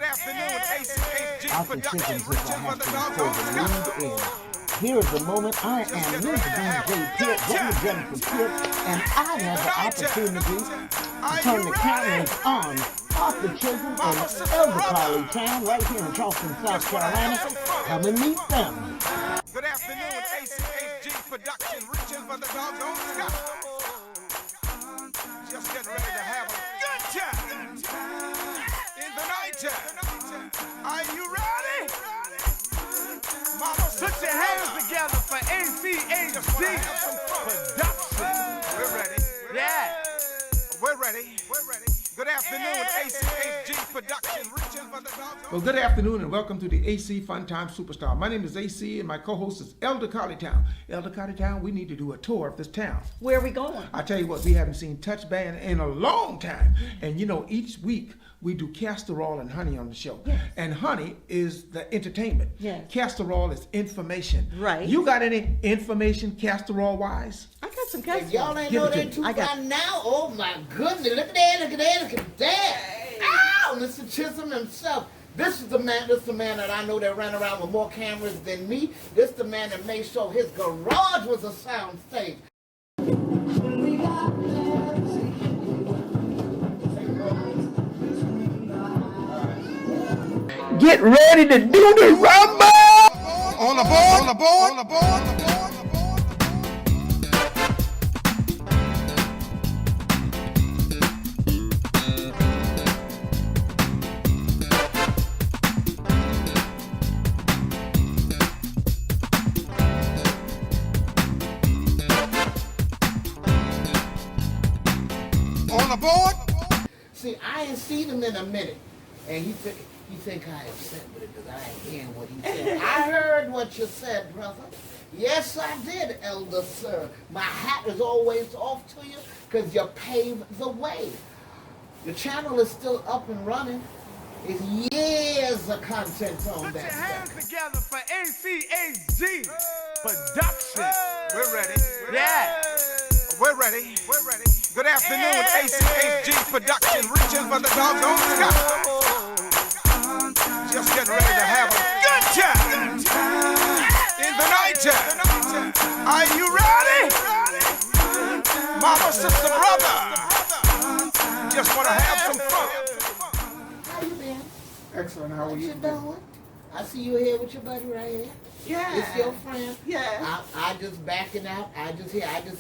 afternoon, ACHG Production, reaching for the lead. Here is the moment I am MsBJPeart, representing for Peart, and I have the opportunity to turn the cameras on off the Chisholm and Elder Carlie town right here in Charleston, South Carolina. Come and meet them. Good afternoon, ACHG Production, reaching for the doggone sky. Just getting ready to have a good time in the night time. Are you ready? Mama, put your hands together for ACHG Production. We're ready. Yeah. We're ready. Good afternoon, ACHG Production, reaching for the doggone. Well, good afternoon and welcome to the AC Fun Time Superstar. My name is AC and my co-host is Elder Carlie Town. Elder Carlie Town, we need to do a tour of this town. Where are we going? I tell you what, we haven't seen Touch Band in a long time. And you know, each week we do castor oil and honey on the show. Yes. And honey is the entertainment. Yes. Castor oil is information. Right. You got any information castor oil wise? I got some castor If y'all oil. ain't Give know it to that me. too I got- by now, oh my goodness, look at that, look at that, look at that. Ow, Mr. Chisholm himself. This is the man that I know that ran around with more cameras than me. This is the man that made sure his garage was a sound stage. Get ready to do the rumble! On the board, on the board, on the board, on the board. On the board. See, I ain't seen him in a minute, and he think I upset with it because I ain't hearing what he said. I heard what you said, brother. Yes, I did, elder sir. My hat is always off to you because you paved the way. The channel is still up and running. It's years of content on Put that your hands stuff. together for ACHG Production. We're ready. Yeah. We're ready. Good afternoon, ACHG Production, reaching for the doggone sky. Just getting ready to have a good time in the night time. Are you ready? Mama, sister, brother. Just want to have some fun. How you been? Excellent, how are What you? you doing? I see you here with your buddy right here. Yeah. It's your friend. Yeah. I just backing out. I just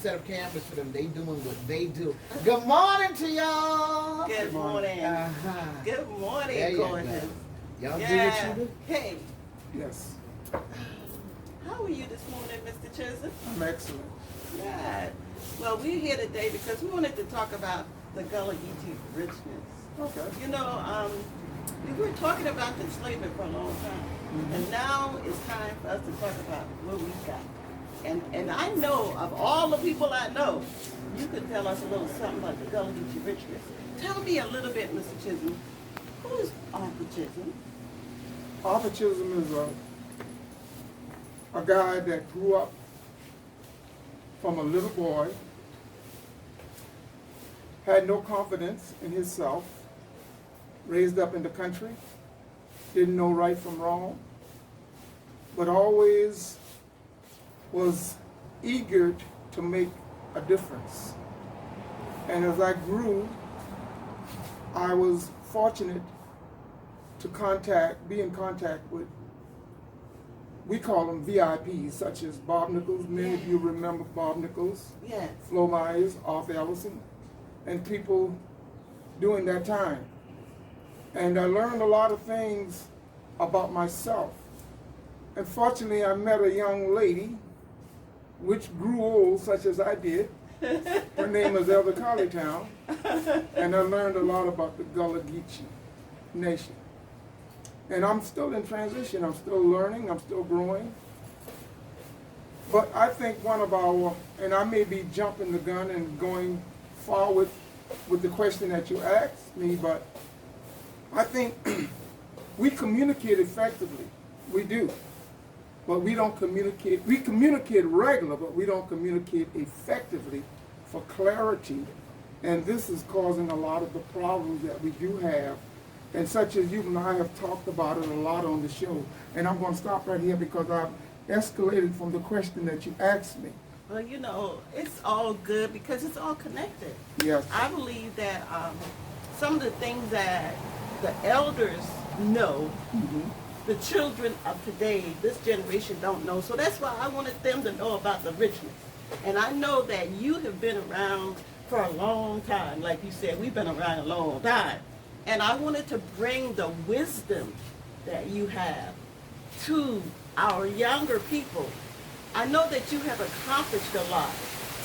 set up cameras for them. They doing what they do. Good morning to y'all. Good morning. Uh-huh. Good morning, There you go. gorgeous. Y'all do Yeah. what you do? Hey, Yes, how are you this morning, Mr. Chisholm? I'm excellent. Good. Well, we're here today because we wanted to talk about the Gullah Geechee Richness. Okay. You know, we were talking about the enslavement for a long time, and now it's time for us to talk about what we got. And I know, of all the people I know, you could tell us a little something about the Gullah Geechee Richness. Tell me a little bit, Mr. Chisholm. Who is Arthur Chisholm? Arthur Chisholm is a guy that grew up from a little boy, had no confidence in himself, raised up in the country, didn't know right from wrong, but always was eager to make a difference. And as I grew, I was fortunate to be in contact with, we call them VIPs, such as Bob Nichols. Many of you remember Bob Nichols, Yes. Flo Myers, Arthur Ellison, and people during that time. And I learned a lot of things about myself. And fortunately, I met a young lady, which grew old, such as I did. Her name is Elder Carlie Town, and I learned a lot about the Gullah Geechee Nation. And I'm still in transition. I'm still learning. I'm still growing. But I think one of our, and I may be jumping the gun and going forward with the question that you asked me, but I think we communicate effectively. We do. But we don't communicate. We communicate regular, but we don't communicate effectively for clarity. And this is causing a lot of the problems that we do have and such as you and I have talked about it a lot on the show. And I'm going to stop right here because I've escalated from the question that you asked me. Well, you know, it's all good because it's all connected. Yes. I believe that some of the things that the elders know, the children of today, this generation don't know. So that's why I wanted them to know about the richness. And I know that you have been around for a long time. Like you said, we've been around a long time. And I wanted to bring the wisdom that you have to our younger people. I know that you have accomplished a lot.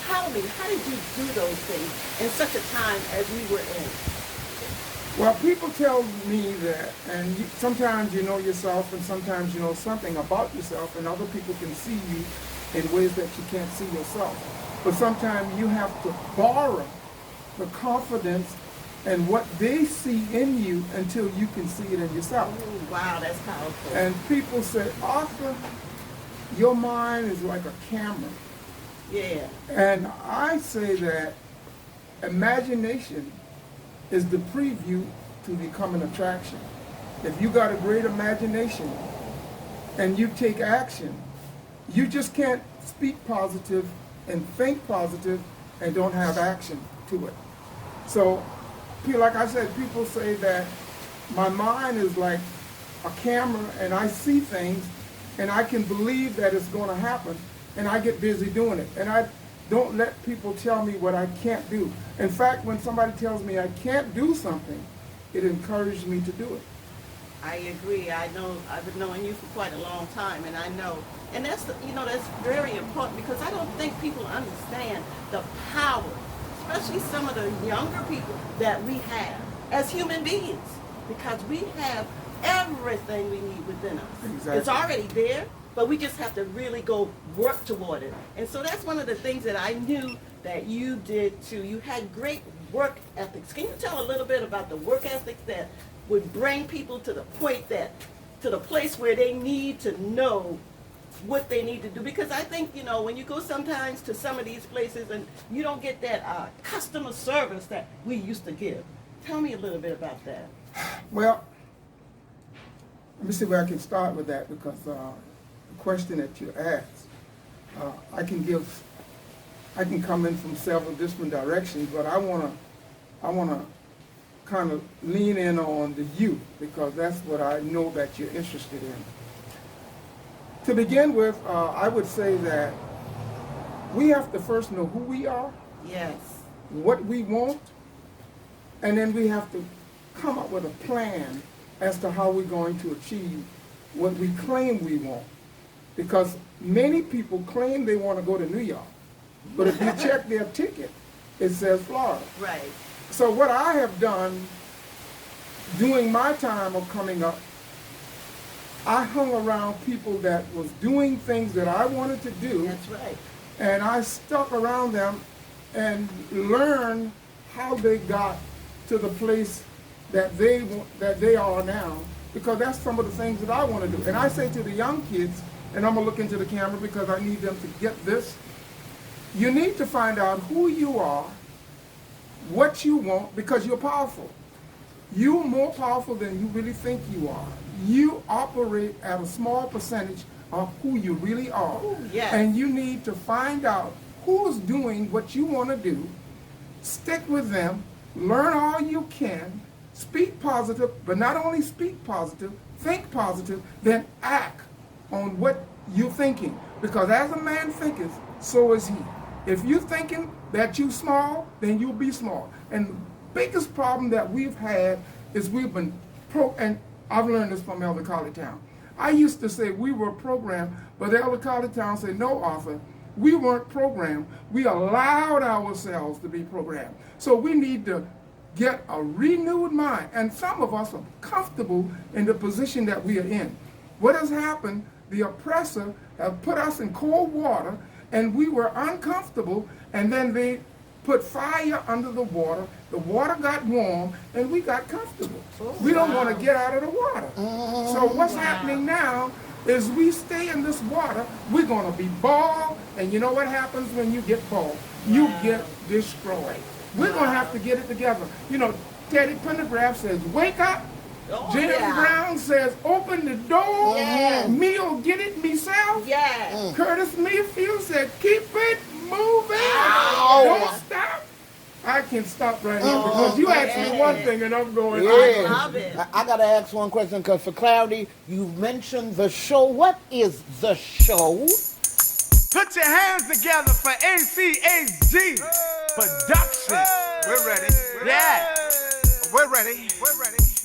Tell me, how did you do those things in such a time as we were in? Well, people tell me that, and sometimes you know yourself and sometimes you know something about yourself, and other people can see you in ways that you can't see yourself. But sometimes you have to borrow the confidence and what they see in you until you can see it in yourself. Ooh, wow, that's powerful. And people say, Arthur, your mind is like a camera. Yeah. And I say that imagination is the preview to become an attraction. If you got a great imagination and you take action, you just can't speak positive and think positive and don't have action to it. So, like I said, people say that my mind is like a camera and I see things and I can believe that it's going to happen and I get busy doing it. And I don't let people tell me what I can't do. In fact, when somebody tells me I can't do something, it encourages me to do it. I agree. I know I've been knowing you for quite a long time, and I know, and that's that's very important because I don't think people understand the power, especially some of the younger people that we have as human beings, because we have everything we need within us. Exactly. It's already there, but we just have to really go work toward it. And so that's one of the things that I knew that you did too. You had great work ethics. Can you tell a little bit about the work ethics that would bring people to the point to the place where they need to know what they need to do? Because I think, when you go sometimes to some of these places and you don't get that customer service that we used to give. Tell me a little bit about that. Well, let me see where I can start with that because the question that you asked, I can come in from several different directions, but I wanna kind of lean in on the youth because that's what I know that you're interested in. To begin with, I would say that we have to first know who we are, Yes. what we want, and then we have to come up with a plan as to how we're going to achieve what we claim we want. Because many people claim they want to go to New York, but if you check their ticket, it says Florida. Right. So what I have done during my time of coming up, I hung around people that was doing things that I wanted to do. That's right. And I stuck around them and learned how they got to the place that they are now, because that's some of the things that I want to do. And I say to the young kids, and I'm going to look into the camera because I need them to get this, you need to find out who you are, what you want, because you're powerful. You're more powerful than you really think you are. You operate at a small percentage of who you really are. Ooh, yes. And you need to find out who's doing what you want to do, stick with them, learn all you can, speak positive, but not only speak positive, think positive, then act on what you're thinking. Because as a man thinketh, so is he. If you're thinking that you're small, then you'll be small. And the biggest problem that we've had is we've been and I've learned this from Elder Carlie Towne. I used to say we were programmed, but Elder Carlie Towne said, no, Arthur, we weren't programmed. We allowed ourselves to be programmed. So we need to get a renewed mind. And some of us are comfortable in the position that we are in. What has happened, the oppressor have put us in cold water, and we were uncomfortable, and then they put fire under the water got warm, and we got comfortable. We don't want to get out of the water. So what's happening now is we stay in this water, we're going to be boiled, and you know what happens when you get boiled? You get destroyed. We're going to have to get it together. Teddy Pendergraft says, wake up Oh, James yeah. Brown says, open the door, Yeah. me'll get it myself. Yeah. Curtis Mayfield said, keep it moving. Ow. Don't stop. I can stop right here because you asked me one thing and I'm going, Yeah. I love it. I gotta ask one question because for clarity, you mentioned the show. What is the show? Put your hands together for ACHG Production. We're ready. Yeah. We're ready.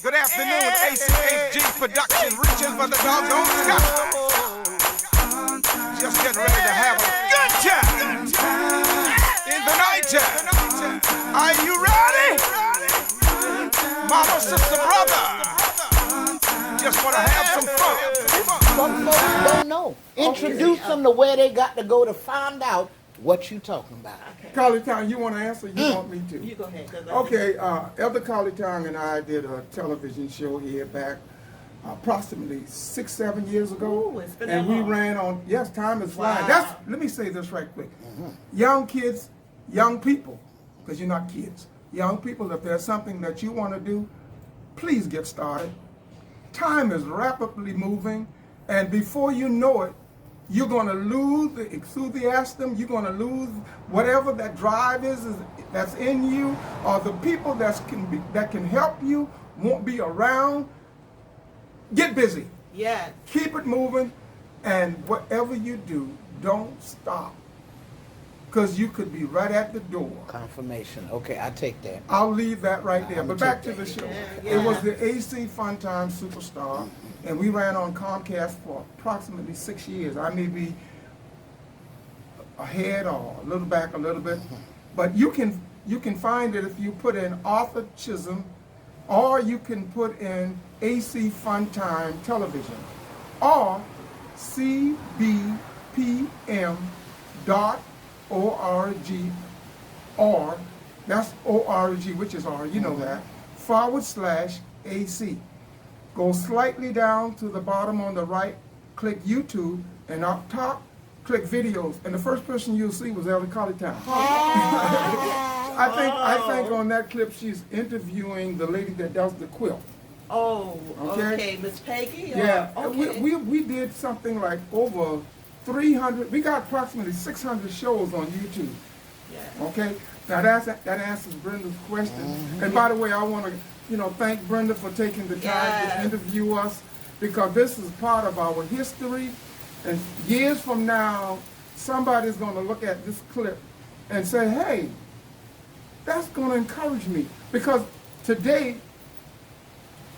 Good afternoon, ACHG Production, reaching for the doggone sky. Just getting ready to have a good time in the night time. Are you ready? Mama, sister, brother. Just want to have some fun. Some folks don't know. Introduce them to where they got to go to find out what you talking about. Carlie Towne, you want to answer? You want me to? You go ahead. 'cause I Okay, Elder Carlie Towne and I did a television show here back approximately 6-7 years ago. Ooh, it's been and that we long. ran on, yes, time is flying. Wow. Let me say this right quick. Young kids, young people, because you're not kids. Young people, if there's something that you want to do, please get started. Time is rapidly moving, and before you know it, you're going to lose the enthusiasm. You're going to lose whatever that drive is that's in you, or the people that can help you won't be around. Get busy. Yeah. Keep it moving, and whatever you do, don't stop, because you could be right at the door. Confirmation. Okay, I take that. I'll leave that right there. I'ma But back to take the that. show. Yeah. It was the AC Fun Time Superstar, and we ran on Comcast for approximately 6 years. I may be ahead or a little back a little bit, but you can find it if you put in Arthur Chisholm, or you can put in AC Fun Time Television, or cbpm.org, or that's org, which is R, you know that, /AC. Go slightly down to the bottom on the right, click YouTube, and up top, click videos. And the first person you'll see was Elder Carlie Towne. I think on that clip she's interviewing the lady that does the quilt. Oh, Okay. okay. Miss Peggy? Yeah, Okay. we did something like over 300, we got approximately 600 shows on YouTube. Yeah. Okay, now that answers Brenda's question. And by the way, I want to, thank Brenda for taking the time Yes. to interview us, because this is part of our history. And years from now, somebody's going to look at this clip and say, "Hey, that's going to encourage me." Because today,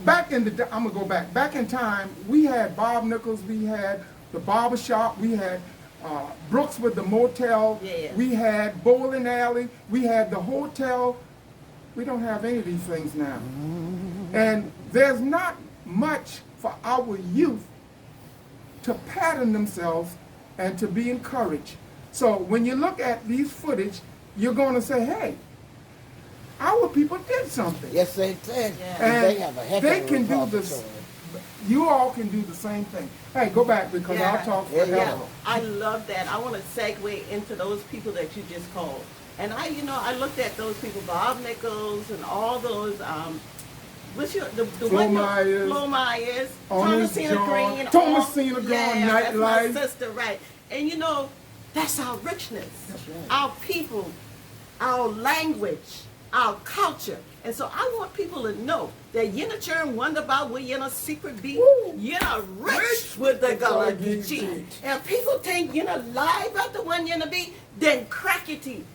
I'm gonna go back. Back in time, we had Bob Nichols, we had the barbershop, we had Brooks with the motel, Yeah. we had bowling alley, we had the hotel. We don't have any of these things now. And there's not much for our youth to pattern themselves and to be encouraged. So when you look at these footage, you're going to say, "Hey, our people did something." Yes, they did. Yeah. And They have a heck they of a can do this. repository. You all can do the same thing. Hey, go back, because Yeah. I'll talk Yeah, forever. yeah. I love that. I want to segue into those people that you just called. And I looked at those people, Bob Nichols and all those, what's your, the Flo one, Myers, Flo Myers, Honest Thomasina John, Green. Thomasina Green, yeah, that's my Nightlife. sister, right. And that's our richness. That's right. Our people, our language, our culture. And so I want people to know that you're not sure and wonder about where you're secret be. Woo. You're rich with the Gullah Geechee. And people think you're live at the one you're be, then crack your teeth.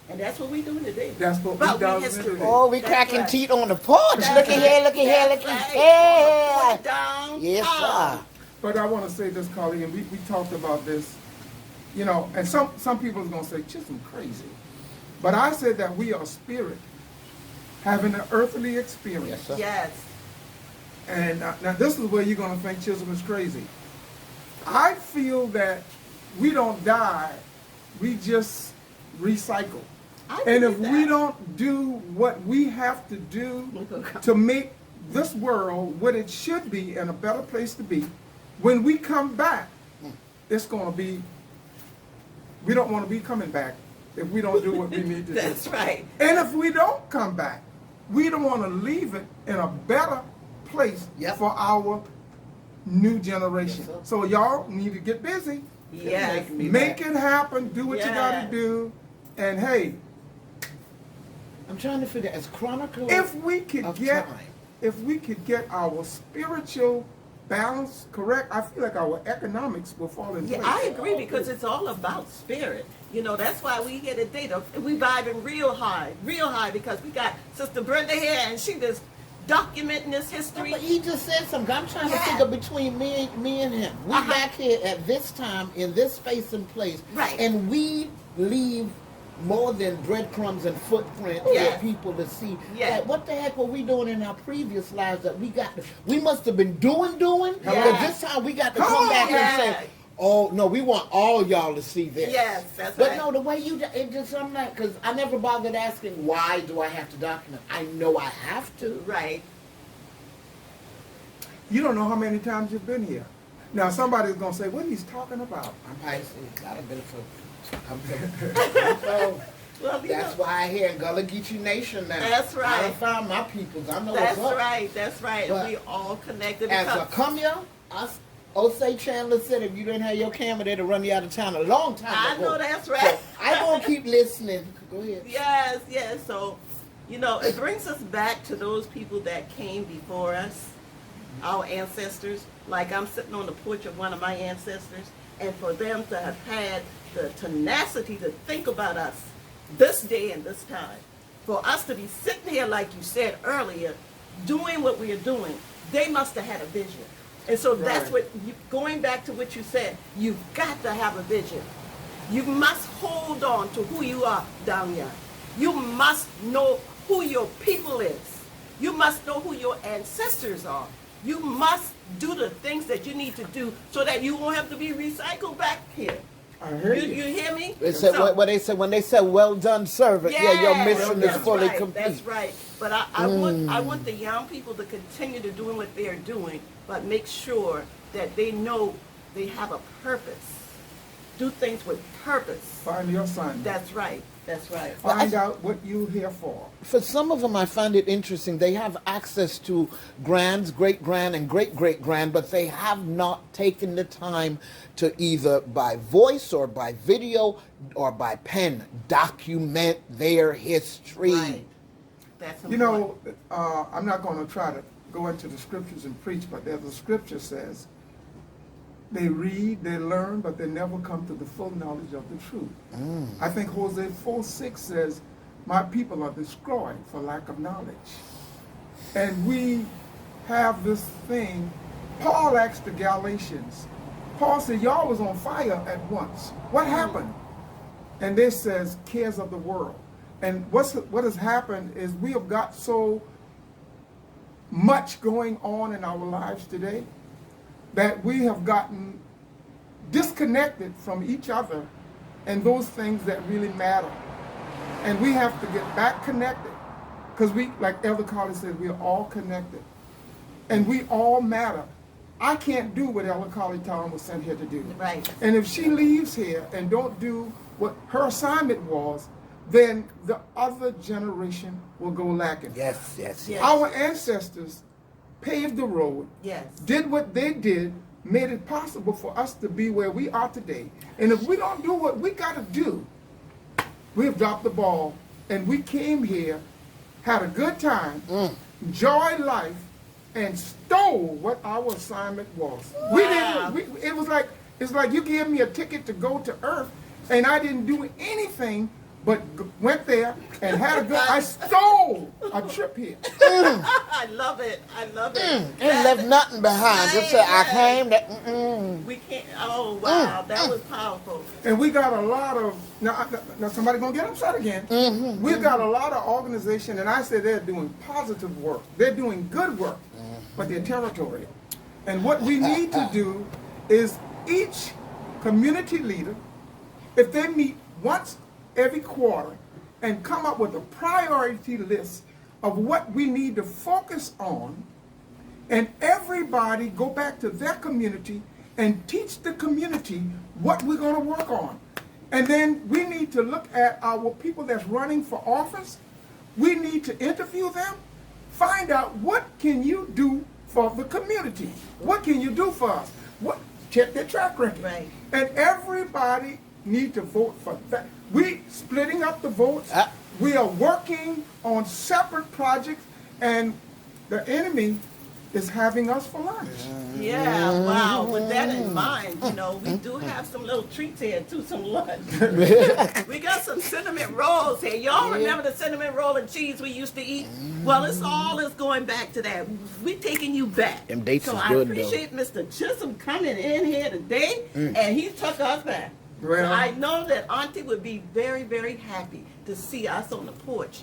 And that's what we're doing today. That's what But we do history. today. Oh, we That's cracking right. teeth on the porch. That's Looky right. here, looky here, That's looky right. here. Put down. Yes, sir. But I want to say this, Carlie, and we talked about this, and some people are going to say, "Chisholm crazy." But I said that we are spirit, having an earthly experience. Yes, sir. Yes. And now this is where you're going to think Chisholm is crazy. I feel that we don't die, we just recycle. I And if believe we that. don't do what we have to do to make this world what it should be and a better place to be, when we come back, it's going to be, we don't want to be coming back if we don't do what we need to do. That's right. And if we don't come back, we don't want to leave it in a better place Yep. for our new generation. Yes, sir. So y'all need to get busy. Yes. Make it happen. Do what you got Yes. to do. And hey, I'm trying to figure as chronicle if we could of get time. our spiritual balance correct, I feel like our economics will fall in Yeah, place. I agree because it's all about spirit. You know, that's why we here today. We vibing real high because we got Sister Brenda here and she just documenting this No, history. but he just said something. I'm trying Yeah. to figure between me and him. We back here at this time in this space and place, Right. and we leave more than breadcrumbs and footprints Yes. for people to see. Yes. Like, what the heck were we doing in our previous lives that we must have been doing? Yes. Because this time we got to come back and Yes. say, oh no, we want all y'all to see this. Yes, that's But right. no, the way it just, I'm not, because I never bothered asking why do I have to document. I know I have to. Right. You don't know how many times you've been here. Now somebody's gonna say, "What he's talking about?" I'm probably got a bit of so Well, you that's know, why I hear in Gullah Geechee Nation now. That's right. I done found my peoples. I know that's what's up. right. That's right. But And we all connected. As a because- come here, us Osei Chandler said if you didn't have your camera there to run you out of town a long time I ago. know that's right. So I gonna keep listening. Go ahead. Yes, yes. So, you know, it brings us back to those people that came before us, our ancestors. Like I'm sitting on the porch of one of my ancestors, and for them to have had the tenacity to think about us this day and this time, for us to be sitting here, like you said earlier, doing what we are doing, they must have had a vision. And so that's Right. going back to what you said, you've got to have a vision. You must hold on to who you are down here. You must know who your people is. You must know who your ancestors are. You must do the things that you need to do so that you won't have to be recycled back here. I heard You hear me? They said So- what they said when they said well done servant. Yeah, your mission is that's fully right, complete. That's right. But I want the young people to continue to doing what they're doing, but make sure that they know they have a purpose. Do things with purpose. Find your assignment. That's right. That's right. Find out what you're here for. For some of them, I find it interesting. They have access to grands, great grand, and great great grand, but they have not taken the time to either by voice or by video or by pen document their history. Right. That's You know, I'm not going to try to go into the scriptures and preach, but there's a scripture says, they read, they learn, but they never come to the full knowledge of the truth. I think Hosea 4:6 says, my people are destroyed for lack of knowledge. And we have this thing. Paul asked the Galatians, Paul said, y'all was on fire at once. What happened? And this says, cares of the world. And what has happened is we have got so much going on in our lives today that we have gotten disconnected from each other and those things that really matter. And we have to get back connected because we, like Elder Carlie said, we are all connected and we all matter. I can't do what Elder Carlie Towne was sent here to do. Right. And if she leaves here and don't do what her assignment was, then the other generation will go lacking. Yes, yes, yes. Our ancestors paved the road, Yes. did what they did, made it possible for us to be where we are today. And if we don't do what we got to do, we've dropped the ball. And we came here, had a good time, enjoyed life, and stole what our assignment was. We Wow. didn't. It was like it's like you gave me a ticket to go to Earth, and I didn't do anything but went there and had a good. I stole a trip here. I love it. I love it. Ain't left nothing behind. Just say I came. We can't. Oh wow, that was powerful. And we got a lot of now somebody gonna get upset again. We've got a lot of organization, and I say they're doing positive work. They're doing good work, but they're territorial. And what we need to do is each community leader, if they meet once every quarter and come up with a priority list of what we need to focus on, and everybody go back to their community and teach the community what we're going to work on. And then we need to look at our people that's running for office. We need to interview them, find out what can you do for the community. What can you do for us? What? Check their track record. Right. And everybody need to vote for that. We splitting up the votes. We are working on separate projects, and the enemy is having us for lunch. Yeah, wow. With that in mind, you know, we do have some little treats here too, some lunch. We got some cinnamon rolls here. Y'all remember the cinnamon roll and cheese we used to eat? Well, it's going back to that. We taking you back. Them dates so is I good, appreciate Mr. Chisholm coming in here today, and he took us back. Well, So I know that Auntie would be very, very happy to see us on the porch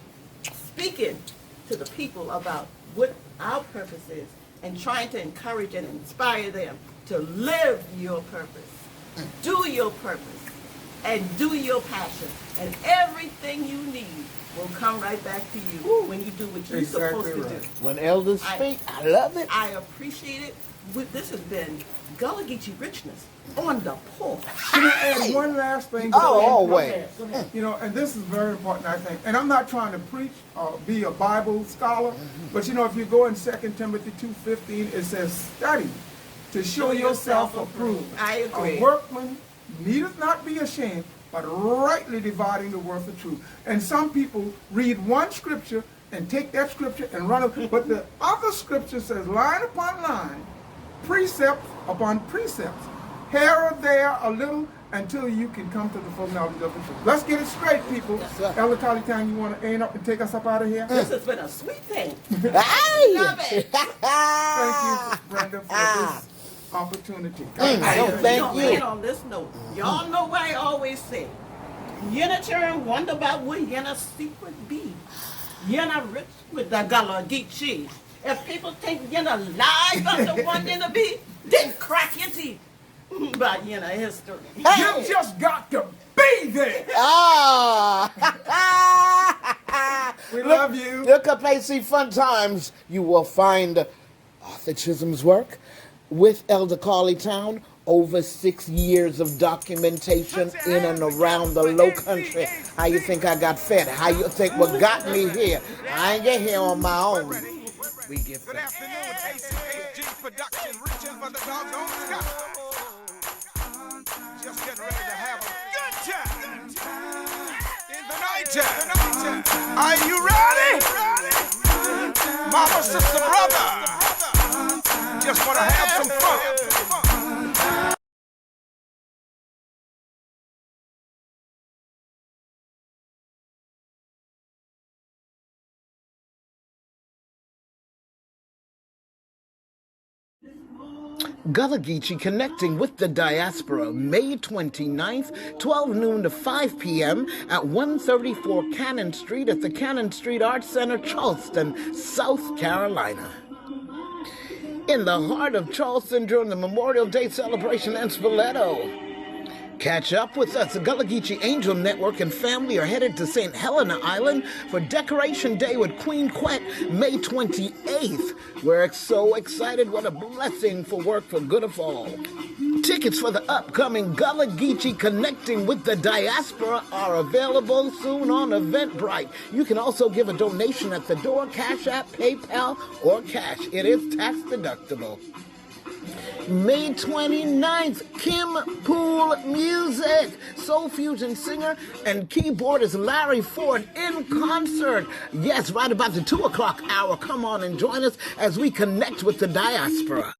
speaking to the people about what our purpose is and trying to encourage and inspire them to live your purpose, do your purpose, and do your passion. And everything you need will come right back to you when you do what you're supposed to do. When elders speak, I love it. I appreciate it. This has been Gullah Geechee Richness on the porch. Can I add one last thing? Always. Go ahead. You know, and this is very important, I think. And I'm not trying to preach or be a Bible scholar, but you know, if you go in 2 Timothy 2:15, it says, study to show yourself approved. I agree. A workman needeth not be ashamed, but rightly dividing the word of truth. And some people read one scripture and take that scripture and run it, but the other scripture says line upon line, precept upon precepts, here or there a little, until you can come to the full knowledge of the truth. Let's get it straight, people. Elder Carlie, you want to aim up and take us up out of here? This has been a sweet thing. Hey! Love it. Thank you, Brenda, for this opportunity. Thank Don't you. end on this note. Y'all know what I always say. Yenna turn wonder about what Yenna secret be. Yenna rich with the Gullah Geechee. If people think Yenna live about the one Yenna be, then crack your teeth about Yenna history. You just got to be there. We love you. Look up AC Fun Times. You will find Arthur Chisholm's work with Elder Carlie Towne. Over 6 years of documentation in and around the Lowcountry. How you think I got fed? How you think what got me here? I ain't get here on my own. We get Good fed. afternoon, MsBJPeart production, reaching for the doggone sky. Just getting ready to have a good time in the night time. Are you ready? Mama, sister, brother, just want to have some fun. Gullah Geechee connecting with the Diaspora, May 29th, 12 noon to 5 p.m. at 134 Cannon Street at the Cannon Street Arts Center, Charleston, South Carolina. In the heart of Charleston during the Memorial Day celebration in Spoleto. Catch up with us. The Gullah Geechee Angel Network and family are headed to St. Helena Island for Decoration Day with Queen Quet, May 28th. We're so excited. What a blessing for work for good of all. Tickets for the upcoming Gullah Geechee Connecting with the Diaspora are available soon on Eventbrite. You can also give a donation at the door, Cash App, PayPal, or cash. It is tax deductible. May 29th, Kim Poole Music, soul fusion singer and keyboardist Larry Ford in concert. Yes, right about the 2 o'clock hour. Come on and join us as we connect with the Diaspora.